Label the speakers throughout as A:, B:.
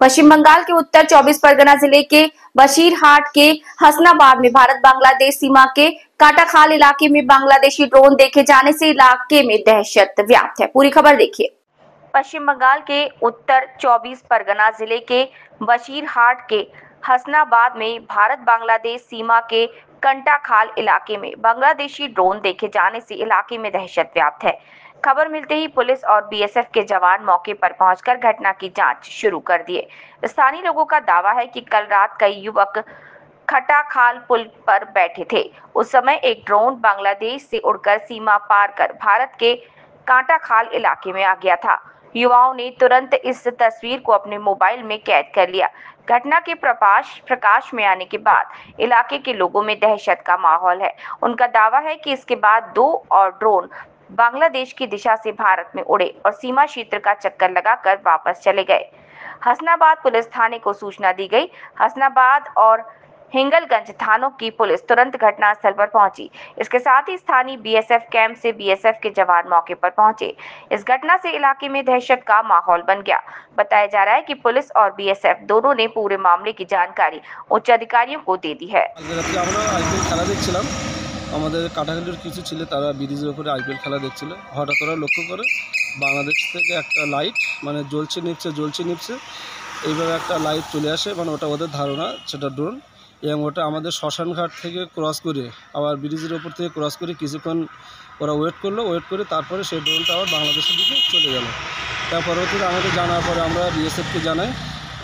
A: पश्चिम बंगाल के उत्तर 24 परगना जिले के बशीरहाट के हसनाबाद में भारत बांग्लादेश सीमा के काटाखाल इलाके में बांग्लादेशी ड्रोन देखे जाने से इलाके में दहशत व्याप्त है। पूरी खबर देखिए। पश्चिम बंगाल के उत्तर 24 परगना जिले के बशीरहाट के हसनाबाद में भारत बांग्लादेश सीमा के कंटाखाल इलाके में बांग्लादेशी ड्रोन देखे जाने से इलाके में दहशत व्याप्त है। खबर मिलते ही पुलिस और बीएसएफ के जवान मौके पर पहुंचकर घटना की जांच शुरू कर दिए। स्थानीय लोगों का दावा है कि कल रात कई युवक खटाखाल पुल पर बैठे थे। उस समय एक ड्रोन बांग्लादेश से उड़कर सीमा पार कर भारत के कांटाखाल इलाके में आ गया था। युवाओं ने तुरंत इस तस्वीर को अपने मोबाइल में कैद कर लिया। घटना के प्रकाश में आने के बाद इलाके के लोगों में दहशत का माहौल है। उनका दावा है कि इसके बाद 2 और ड्रोन बांग्लादेश की दिशा से भारत में उड़े और सीमा क्षेत्र का चक्कर लगाकर वापस चले गए। हसनाबाद पुलिस थाने को सूचना दी गई। हसनाबाद और हिंगलगंज थानों की पुलिस तुरंत घटनास्थल पर पहुंची। इसके साथ ही स्थानीय बीएसएफ कैंप से बीएसएफ के जवान मौके पर पहुंचे। इस घटना से इलाके में दहशत का माहौल बन गया। बताया जा रहा है कि पुलिस और बीएसएफ दोनों ने पूरे मामले की जानकारी उच्च अधिकारियों को दे दी है।
B: আমাদের কাটাখালির কিছু ছিল, তারা ব্রিজের উপরে আইপিএল খেলা দেখছিল। হঠাৎ ওরা লক্ষ্য করে বাংলাদেশ থেকে একটা লাইট মানে জ্বলছে নিভছে এইভাবে একটা লাইট চলে আসে, মানে ওটা ওদের ধারণা সেটা ড্রোন, এবং ওটা আমাদের শ্মশানঘাট থেকে ক্রস করে আবার ব্রিজের ওপর থেকে ক্রস করে কিছুক্ষণ ওরা ওয়েট করে তারপরে সেই ড্রোনটা আবার বাংলাদেশের দিকে চলে গেল। তার পরবর্তীতে আমাদের জানার পরে আমরা বিএসএফকে জানাই,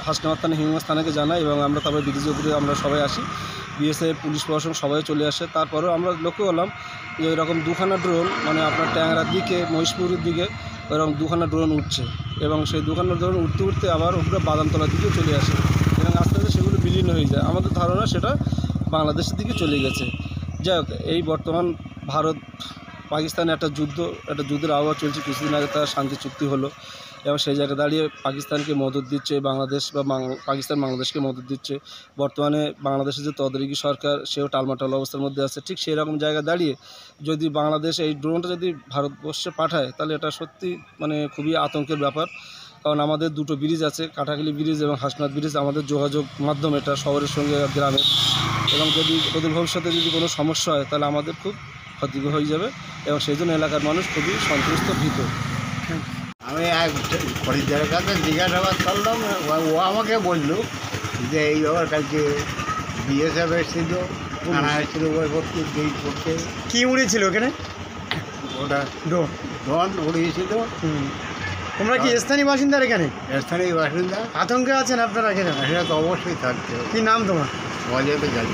B: হাসনাবাদ থানা হিঙ্গলগঞ্জ থানাকে জানাই, এবং আমরা তারপরে ব্রিজের উপরে আমরা সবাই আসি। বিএসএফ পুলিশ প্রশাসন সবাই চলে আসে। তারপরেও আমরা লক্ষ্য করলাম যে এরকম দুখানা ড্রোন, মানে আপনার ট্যাংরার দিকে মহিষপুরের দিকে এরকম দুখানা ড্রোন উঠছে, এবং সেই দুখানা ড্রোন উঠতে আবার উপরে বাদামতলার দিকে চলে আসে, এবং আস্তে আস্তে সেগুলো বিলীন হয়ে যায়। আমাদের ধারণা সেটা বাংলাদেশের দিকে চলে গেছে। যাই হোক, এই বর্তমান ভারত পাকিস্তানে একটা যুদ্ধের আবহাওয়া চলছে। কিছুদিন আগে তার শান্তি চুক্তি হলো, এবং সেই জায়গায় দাঁড়িয়ে পাকিস্তানকে মদত দিচ্ছে বাংলাদেশ, বা পাকিস্তান বাংলাদেশকে মদত দিচ্ছে। বর্তমানে বাংলাদেশের যে তদারকি সরকার, সেও টালমাটাল অবস্থার মধ্যে আছে। ঠিক সেই রকম জায়গায় দাঁড়িয়ে যদি বাংলাদেশ এই ড্রোনটা যদি ভারতবর্ষে পাঠায়, তাহলে এটা সত্যি মানে খুবই আতঙ্কের ব্যাপার। কারণ আমাদের দুটো ব্রিজ আছে, কাটাখালি ব্রিজ এবং হাসনাবাদ ব্রিজ, আমাদের যোগাযোগ মাধ্যম এটা শহরের সঙ্গে গ্রামের, এবং যদি ওদের ভবিষ্যতে যদি কোনো সমস্যা হয় তাহলে আমাদের খুব ক্ষতি হয়ে যাবে, এবং সেই জন্য এলাকার মানুষ খুবই সন্ত্রস্ত ভীত।
C: আমি এক খরিদ্দারের কাছে জিজ্ঞাসাবাদ করলাম, ও আমাকে বললো যে এই ব্যাপার কালকে বিএসএফ এসেছিল, থানা এসেছিল, ওই করতে করতে
D: কী উড়েছিল ওখানে?
C: ওটা ড্রোন উড়িয়েছিল।
D: তোমরা কি স্থানীয় বাসিন্দার? এখানে
C: স্থানীয় বাসিন্দা।
D: আতঙ্কে আছেন আপনারা এখানে?
C: সেটা তো অবশ্যই থাকছে।
D: কী নাম তোমার?
C: অজয় জানি।